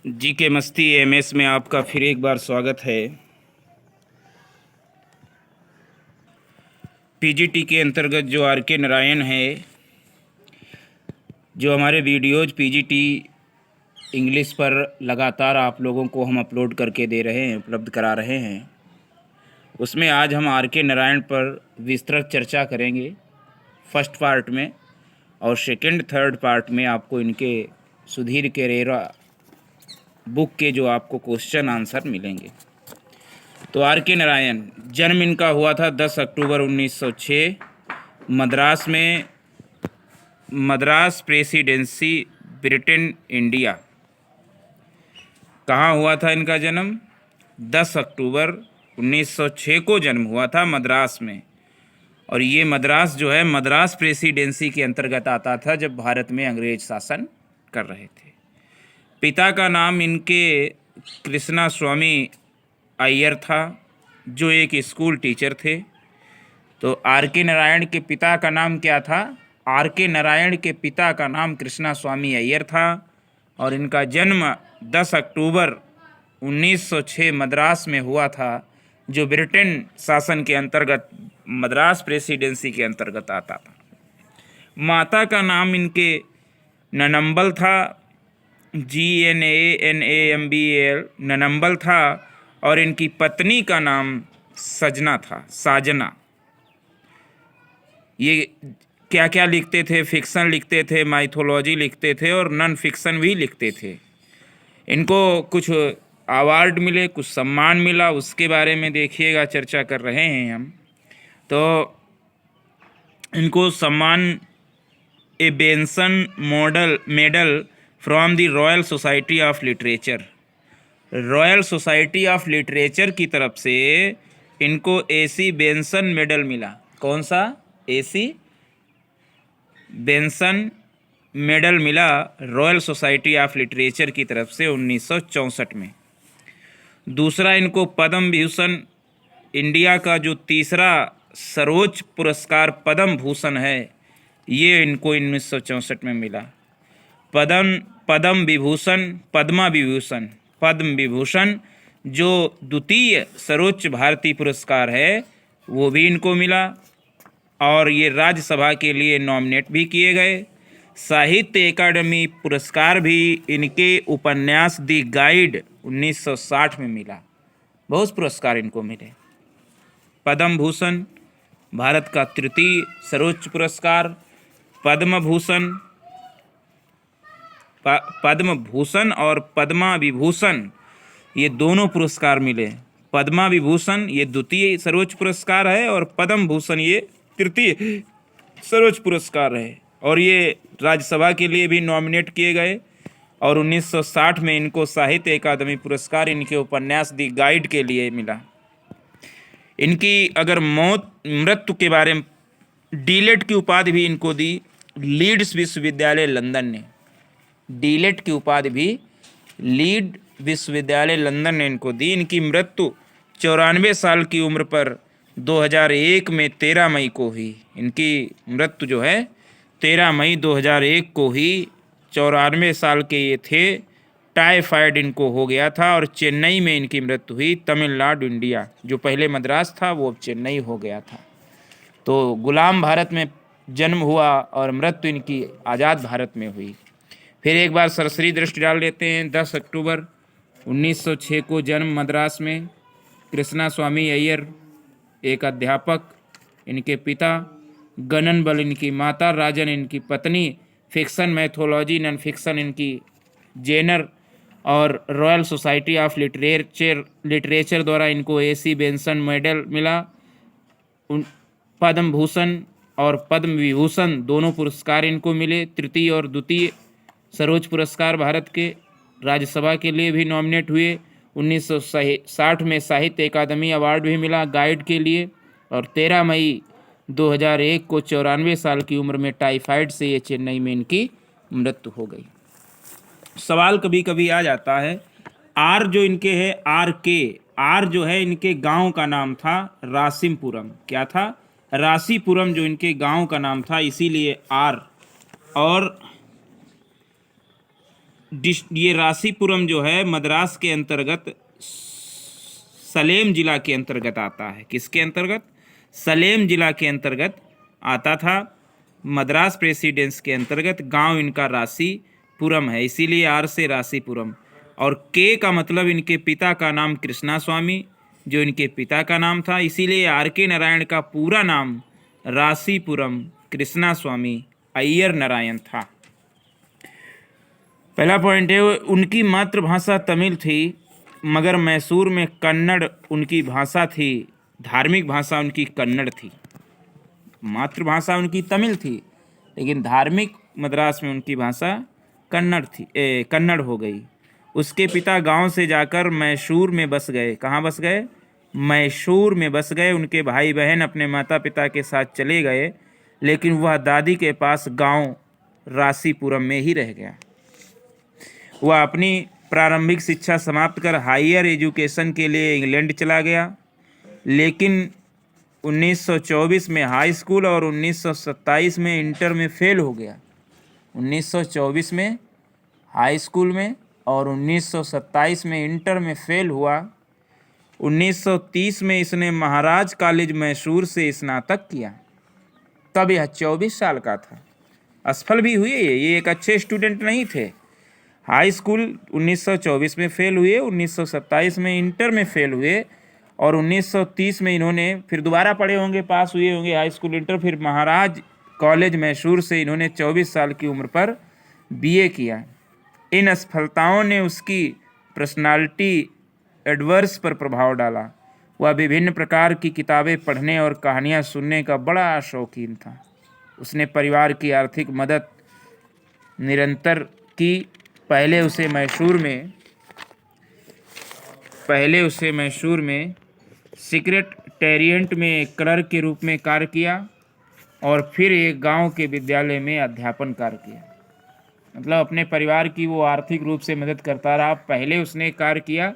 जी के मस्ती एमएस में आपका फिर एक बार स्वागत है। पीजीटी के अंतर्गत जो आर के नारायण है, जो हमारे वीडियोज पीजीटी इंग्लिश पर लगातार आप लोगों को हम अपलोड करके दे रहे हैं, उपलब्ध करा रहे हैं, उसमें आज हम आर के नारायण पर विस्तृत चर्चा करेंगे फर्स्ट पार्ट में, और सेकंड थर्ड पार्ट में आपको इनके सुधीर केरेरा बुक के जो आपको क्वेश्चन आंसर मिलेंगे। तो आर के नारायण, जन्म इनका हुआ था 10 अक्टूबर 1906 मद्रास में, मद्रास प्रेसिडेंसी, ब्रिटेन, इंडिया। कहाँ हुआ था इनका जन्म? 10 अक्टूबर 1906 को जन्म हुआ था मद्रास में। और ये मद्रास जो है मद्रास प्रेसिडेंसी के अंतर्गत आता था जब भारत में अंग्रेज शासन कर रहे थे। पिता का नाम इनके कृष्णा स्वामी अय्यर था, जो एक स्कूल टीचर थे। तो आर के नारायण के पिता का नाम क्या था? आर के नारायण के पिता का नाम कृष्णा स्वामी अय्यर था और इनका जन्म 10 अक्टूबर 1906 मद्रास में हुआ था, जो ब्रिटेन शासन के अंतर्गत मद्रास प्रेसिडेंसी के अंतर्गत आता था। माता का नाम इनके ननम्बल था, GNANAMBAL, ननम्बल था, और इनकी पत्नी का नाम सजना था, साजना। ये क्या क्या लिखते थे? फिक्सन लिखते थे, माइथोलॉजी लिखते थे और नॉन फिक्सन भी लिखते थे। इनको कुछ अवार्ड मिले, कुछ सम्मान मिला, उसके बारे में देखिएगा, चर्चा कर रहे हैं हम। तो इनको सम्मान a Benson medal from the royal society of literature, royal society of literature की तरफ से इनको AC बेंसन मेडल मिला। कौन सा? AC बेंसन मेडल मिला रॉयल सोसाइटी ऑफ लिटरेचर की तरफ से 1964 में। दूसरा, इनको पद्म भूषण, इंडिया का जो तीसरा सर्वोच्च पुरस्कार पद्म भूषण है, ये इनको 1964 में मिला। पद्म विभूषण, पद्म विभूषण जो द्वितीय सर्वोच्च भारतीय पुरस्कार है, वो भी इनको मिला और ये राज्यसभा के लिए नॉमिनेट भी किए गए। साहित्य अकादमी पुरस्कार भी इनके उपन्यास दी गाइड 1960 में मिला। बहुत पुरस्कार इनको मिले। पद्म भूषण भारत का तृतीय सर्वोच्च पुरस्कार, पद्म भूषण और पद्मा विभूषण, ये दोनों पुरस्कार मिले। पद्मा विभूषण ये द्वितीय सर्वोच्च पुरस्कार है और पद्म भूषण ये तृतीय सर्वोच्च पुरस्कार है, और ये राज्यसभा के लिए भी नॉमिनेट किए गए। और 1960 में इनको साहित्य अकादमी पुरस्कार इनके उपन्यास दी गाइड के लिए मिला। इनकी अगर मृत्यु के बारे में, डीलेट की उपाधि भी इनको दी लीड्स विश्वविद्यालय लंदन ने। डीलेट की उपाधि भी लीड विश्वविद्यालय लंदन ने इनको दी। इनकी मृत्यु 94 साल की उम्र पर 2001 में 13 मई को हुई। इनकी मृत्यु जो है 13 मई 2001 को ही, 94 साल के ये थे। टाइफाइड इनको हो गया था और चेन्नई में इनकी मृत्यु हुई, तमिलनाडु, इंडिया। जो पहले मद्रास था वो अब चेन्नई हो गया था। तो गुलाम भारत में जन्म हुआ और मृत्यु इनकी आज़ाद भारत में हुई। फिर एक बार सरसरी दृष्टि डाल लेते हैं। 10 अक्टूबर 1906 को जन्म मद्रास में, कृष्णा स्वामी अय्यर एक अध्यापक, इनके पिता गनन बल इनकी माता, राजन इनकी पत्नी। फिक्सन, मैथोलॉजी, नॉन फिक्सन इनकी जेनर, और रॉयल सोसाइटी ऑफ लिटरेचर द्वारा इनको AC बेंसन मेडल मिला। पद्म भूषण और पद्म विभूषण दोनों पुरस्कार इनको मिले, तृतीय और द्वितीय सर्वोच्च पुरस्कार भारत के। राज्यसभा के लिए भी नॉमिनेट हुए। 1960 में साहित्य अकादमी अवार्ड भी मिला गाइड के लिए। और 13 मई 2001 को 94 साल की उम्र में टाइफाइड से ये चेन्नई में इनकी मृत्यु हो गई। सवाल कभी कभी आ जाता है, आर जो इनके है, आर जो है इनके गांव का नाम था रासिमपुरम। क्या था? रासीपुरम जो इनके गांव का नाम था, इसीलिए आर। और ये रासीपुरम जो है मद्रास के अंतर्गत सलेम जिला के अंतर्गत आता है। किसके अंतर्गत? सलेम जिला के अंतर्गत आता था। मद्रास प्रेसिडेंस के अंतर्गत गांव इनका रासीपुरम है, इसीलिए आर से रासीपुरम। और के का मतलब इनके पिता का नाम कृष्णा स्वामी, जो इनके पिता का नाम था, इसीलिए आर के नारायण का पूरा नाम रासीपुरम कृष्णा स्वामी अय्यर नारायण था। पहला पॉइंट है, उनकी मातृभाषा तमिल थी मगर मैसूर में कन्नड़ उनकी भाषा थी। धार्मिक भाषा उनकी कन्नड़ थी। मातृभाषा उनकी तमिल थी लेकिन धार्मिक मद्रास में उनकी भाषा कन्नड़ हो गई। उसके पिता गांव से जाकर मैसूर में बस गए। कहाँ बस गए? मैसूर में बस गए। उनके भाई बहन अपने माता पिता के साथ चले गए लेकिन वह दादी के पास गांव रासीपुरम में ही रह गया। वह अपनी प्रारंभिक शिक्षा समाप्त कर हायर एजुकेशन के लिए इंग्लैंड चला गया, लेकिन 1924 में हाई स्कूल और 1927 में इंटर में फेल हो गया। 1924 में हाई स्कूल में और 1927 में इंटर में फेल हुआ। 1930 में इसने महाराज कॉलेज मैसूर से स्नातक किया। तब यह 24 साल का था। असफल भी हुए, ये एक अच्छे स्टूडेंट नहीं थे। हाई स्कूल 1924 में फेल हुए, 1927 में इंटर में फेल हुए और 1930 में इन्होंने फिर दोबारा पढ़े होंगे, पास हुए होंगे हाई स्कूल इंटर, फिर महाराज कॉलेज मैसूर से इन्होंने 24 साल की उम्र पर बीए किया। इन असफलताओं ने उसकी पर्सनालिटी एडवर्स पर प्रभाव डाला। वह विभिन्न प्रकार की किताबें पढ़ने और कहानियाँ सुनने का बड़ा शौकीन था। उसने परिवार की आर्थिक मदद निरंतर की। पहले उसे मैसूर में सेक्रेटेरिएट में क्लर्क के रूप में कार्य किया और फिर एक गांव के विद्यालय में अध्यापन कार्य किया। मतलब अपने परिवार की वो आर्थिक रूप से मदद करता रहा। पहले उसने कार्य किया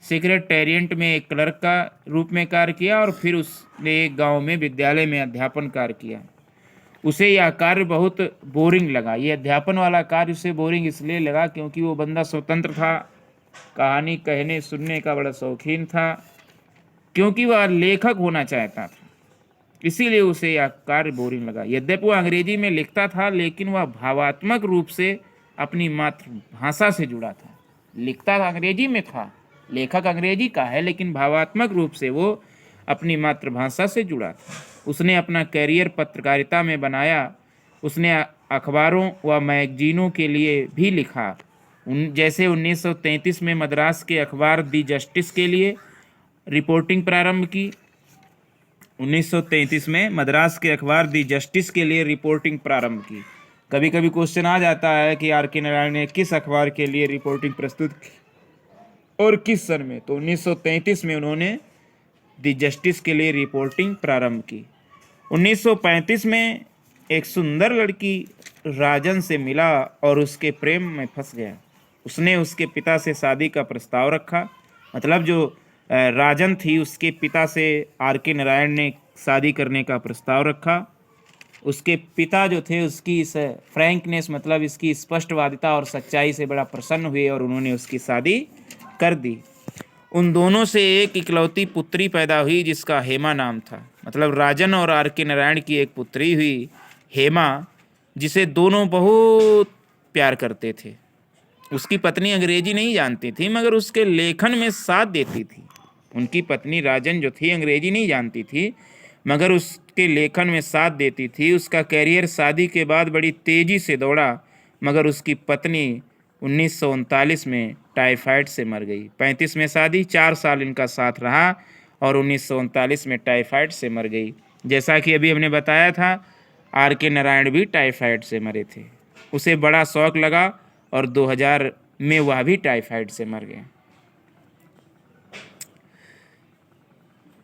सेक्रेटेरिएट में एक क्लर्क का रूप में कार्य किया और फिर उसने एक गांव में विद्यालय में अध्यापन कार्य किया। उसे यह कार्य बहुत बोरिंग लगा। ये अध्यापन वाला कार्य उसे बोरिंग इसलिए लगा क्योंकि वो बंदा स्वतंत्र था, कहानी कहने सुनने का बड़ा शौकीन था, क्योंकि वह लेखक होना चाहता था, इसीलिए उसे यह कार्य बोरिंग लगा। यद्यपि वह अंग्रेजी में लिखता था लेकिन वह भावात्मक रूप से अपनी मातृभाषा से जुड़ा था। लिखता था अंग्रेजी में था, लेखक अंग्रेजी का है, लेकिन भावात्मक रूप से वो अपनी मातृभाषा से जुड़ा था। उसने अपना कैरियर पत्रकारिता में बनाया। उसने अखबारों व मैगजीनों के लिए भी लिखा। जैसे 1933 में मद्रास के अखबार दी जस्टिस के लिए रिपोर्टिंग प्रारंभ की। 1933 में मद्रास के अखबार दी जस्टिस के लिए रिपोर्टिंग प्रारंभ की। कभी कभी क्वेश्चन आ जाता है कि आर के नारायण ने किस अखबार के लिए रिपोर्टिंग प्रस्तुत की और किस सन में। तो 1933 में उन्होंने दी जस्टिस के लिए रिपोर्टिंग प्रारंभ की। 1935 में एक सुंदर लड़की राजन से मिला और उसके प्रेम में फंस गया। उसने उसके पिता से शादी का प्रस्ताव रखा। मतलब जो राजन थी उसके पिता से आर के नारायण ने शादी करने का प्रस्ताव रखा। उसके पिता जो थे उसकी इस फ्रैंकनेस, मतलब इसकी स्पष्टवादिता और सच्चाई से बड़ा प्रसन्न हुए और उन्होंने उसकी शादी कर दी। उन दोनों से एक इकलौती पुत्री पैदा हुई जिसका हेमा नाम था। मतलब राजन और आर के नारायण की एक पुत्री हुई हेमा, जिसे दोनों बहुत प्यार करते थे। उसकी पत्नी अंग्रेजी नहीं जानती थी मगर उसके लेखन में साथ देती थी। उनकी पत्नी राजन जो थी अंग्रेजी नहीं जानती थी मगर उसके लेखन में साथ देती थी। उसका कैरियर शादी के बाद बड़ी तेजी से दौड़ा मगर उसकी पत्नी 1939 में टाइफाइड से मर गई। 35 में शादी, 4 साल इनका साथ रहा और 1939 में टाइफाइड से मर गई। जैसा कि अभी हमने बताया था आर के नारायण भी टाइफाइड से मरे थे। उसे बड़ा शौक लगा और 2000 में वह भी टाइफाइड से मर गया।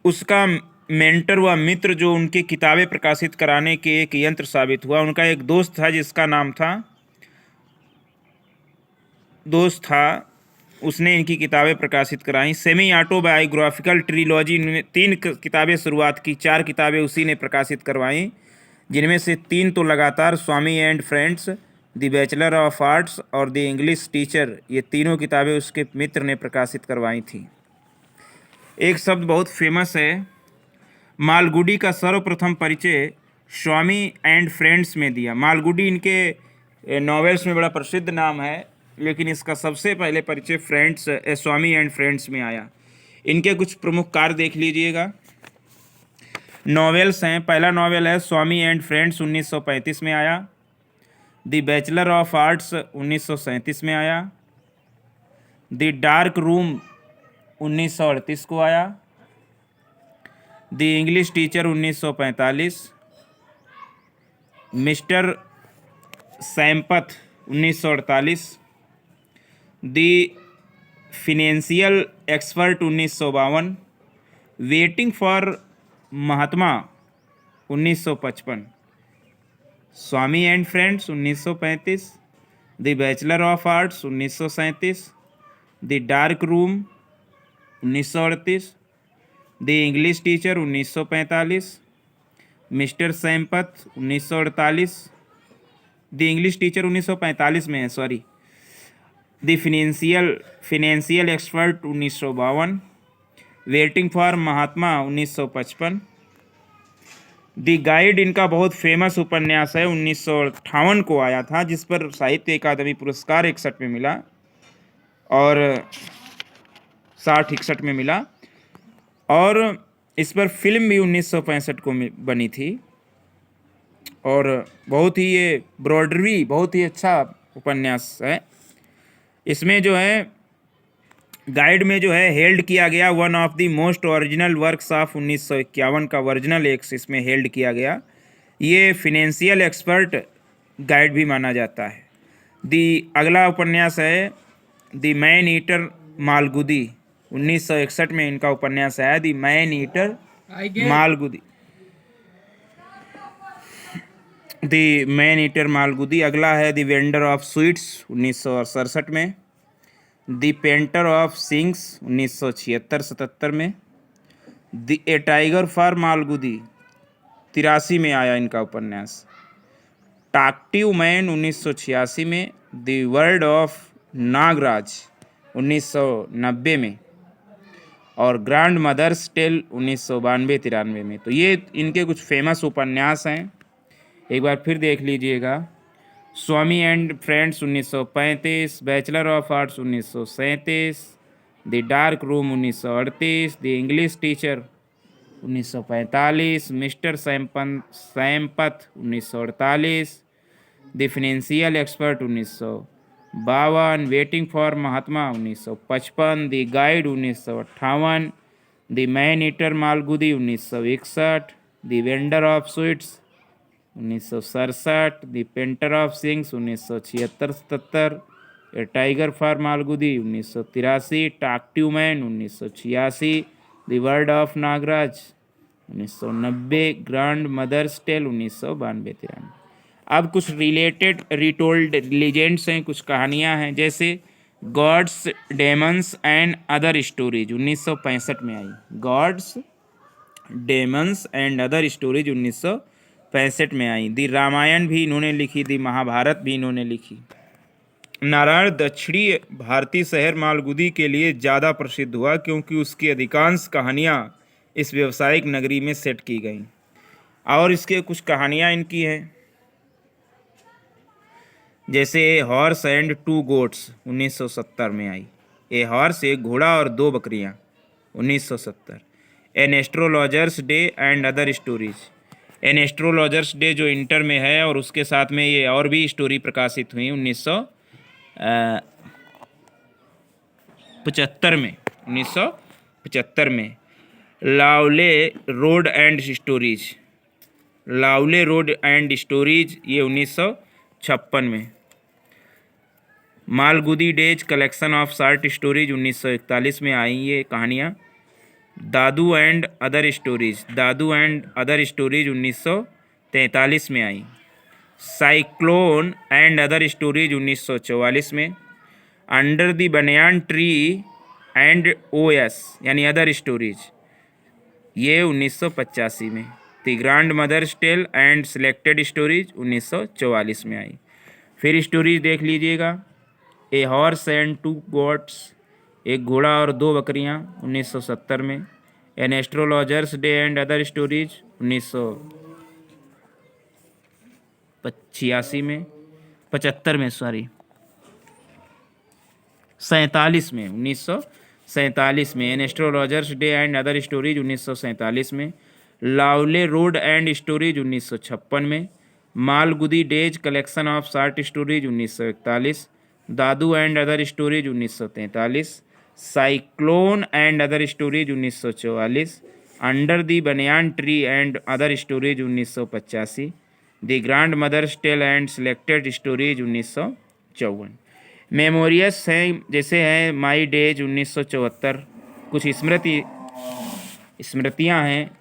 उसका मेंटर व मित्र जो उनकी किताबें प्रकाशित कराने के एक यंत्र साबित हुआ। उनका एक दोस्त था जिसका नाम था उसने इनकी किताबें प्रकाशित कराई। सेमी ऑटोबायोग्राफिकल ट्रिलॉजी में 3 किताबें शुरुआत की, 4 किताबें उसी ने प्रकाशित करवाई, जिनमें से 3 तो लगातार Swami and friends, the bachelor of arts और द इंग्लिश टीचर, ये तीनों किताबें उसके मित्र ने प्रकाशित करवाई थी। एक शब्द बहुत फेमस है, मालगुडी का सर्वप्रथम परिचय स्वामी एंड फ्रेंड्स में दिया। मालगुडी इनके नॉवेल्स में बड़ा प्रसिद्ध नाम है, लेकिन इसका सबसे पहले परिचय स्वामी एंड फ्रेंड्स में आया। इनके कुछ प्रमुख कार्य देख लीजिएगा। नॉवेल्स हैं, पहला नॉवेल है स्वामी एंड फ्रेंड्स 1935 में आया। द बैचलर ऑफ आर्ट्स 1937 में आया। द डार्क रूम 1938 को आया। The English teacher 1945। Mister Sampath 1948। The financial expert 1952। Waiting for Mahatma 1955। Swami and friends 1935। The bachelor of arts 1937। The dark room 1938। The English teacher 1945। Mister Sampath 1948। The English teacher 1945 में है, sorry. The financial expert 1952। Waiting for Mahatma 1955। The guide इनका बहुत famous उपन्यास है, 1958 को आया था, जिस पर साहित्य अकादमी पुरस्कार 61 में मिला और 61 में मिला, और इस पर फिल्म भी 1965 को बनी थी। और बहुत ही ये ब्रॉडरी बहुत ही अच्छा उपन्यास है। इसमें जो है गाइड में जो है हेल्ड किया गया one of the most original works of 1951 का वर्जिनल एक्स इसमें हेल्ड किया गया। ये फिनेंशियल एक्सपर्ट गाइड भी माना जाता है। अगला उपन्यास है द मैन ईटर मालगुदी, 1961 में इनका उपन्यास आया, the man eater Malgudi. The man eater Malgudi. अगला है द वेंडर ऑफ स्वीट्स, 1967 में। द पेंटर ऑफ सिंग्स 1976-77 में। The A tiger for Malgudi 83 में आया इनका उपन्यास। टाक्टिव मैन 1986 में। द वर्ल्ड ऑफ नागराज 1990 में। और ग्रैंड मदर्स टेल 1992-93 में। तो ये इनके कुछ फेमस उपन्यास हैं, एक बार फिर देख लीजिएगा। Swami and friends 1935। Bachelor of arts 1937। The dark room 1938। The English teacher 1945। Mister Sampath 1948। The financial expert 1952। Waiting for Mahatma 1955। The guide 1958। The man eater Malgudi 1961। The vendor of sweets 1967। The painter of signs 1976-77। A tiger for Malgudi 1983। Talkative man 1986। The world of Nagaraj 1990। Grandmother's tale 1992-93। अब कुछ related retold legends हैं, कुछ कहानियां हैं, जैसे gods demons and other stories 1965 में आई। Gods demons and other stories 1965 में आई। दी रामायण भी इन्होंने लिखी, दी महाभारत भी इन्होंने लिखी। नारायण दक्षिणी भारतीय शहर मालगुदी के लिए ज़्यादा प्रसिद्ध हुआ क्योंकि उसकी अधिकांश कहानियाँ इस व्यावसायिक नगरी में सेट की गईं। और इसके कुछ कहानियाँ इनकी हैं, जैसे a horse and two goats 1970 में आई। ए हॉर्स, एक घोड़ा और दो बकरियां 1970। An astrologers day and other stories. An astrologers day जो इंटर में है, और उसके साथ में ये और भी स्टोरी प्रकाशित हुई 1975 में। Lawley road and stories. Lawley road and stories ये 1956 में। Malgudi days collection of short stories 1941 में आई ये कहानियाँ। Dodu and other stories. Dodu and other stories 1943 में आई। साइक्लोन एंड अदर स्टोरीज 1944 में। Under the banyan tree and ओएस यानी अदर स्टोरीज ये 1985 में। The grandmother's tale and selected stories 1944 में आई। फिर स्टोरीज देख लीजिएगा। A horse and two goats, एक घोड़ा और दो बकरियां 1970 में। An astrologers day and other stories 1985 में, 75 में, सॉरी 47 में, 1947 में। An astrologers day and other stories 1947 में। लावले रोड एंड स्टोरीज 1956 में। Malgudi days collection of short stories 1941। Dodu and other stories 1943। Cyclone and other stories 1944। Under the banyan tree and other stories 1985। The grandmother's tale and selected stories 1954। Memories हैं, जैसे हैं my days 1974, कुछ स्मृतियाँ हैं,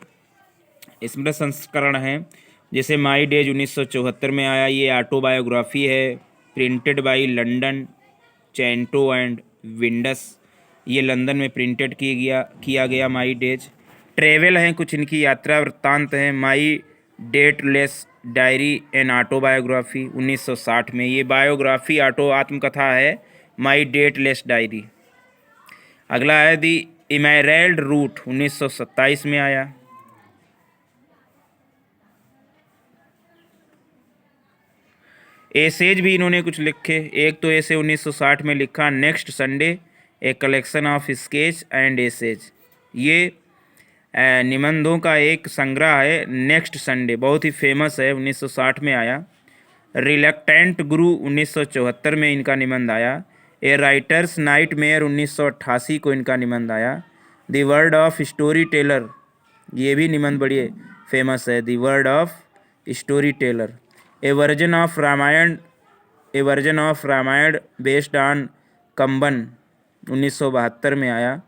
स्मृत संस्करण हैं, जैसे माई डेज 1974 में आया, ये ऑटोबायोग्राफी है, printed by London Chatto and Windus, ये लंदन में प्रिंटेड किया गया माई डेज। ट्रेवल हैं, कुछ इनकी यात्रा वृत्तांत हैं, माई डेटलेस डायरी एन ऑटोबायोग्राफी 1960 में, ये बायोग्राफी आत्मकथा है माई डेटलेस डायरी। अगला है दी इमेराल्ड रूट 1927 में आया। एसेज भी इन्होंने कुछ लिखे, एक तो ऐसे 1960 में लिखा next Sunday a collection of sketch and essays, ये निबंधों का एक संग्रह है। नेक्स्ट संडे बहुत ही फेमस है, 1960 में आया। रिलक्टेंट गुरु 1974 में इनका निबंध आया। ए राइटर्स नाइट मेयर 1988 को इनका निबंध आया। The word of storyteller, ये भी निबंध बड़ी फेमस है, the word of storyteller. A version of Ramayana based on Kamban 1972 में आया।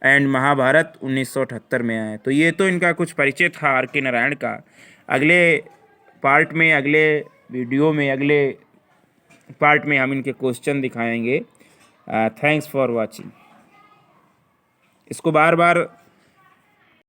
एंड महाभारत 1978 में आया। तो ये तो इनका कुछ परिचय था आर के नारायण का। अगले पार्ट में, अगले वीडियो में, अगले पार्ट में हम इनके क्वेश्चन दिखाएंगे। Thanks for watching. इसको बार बार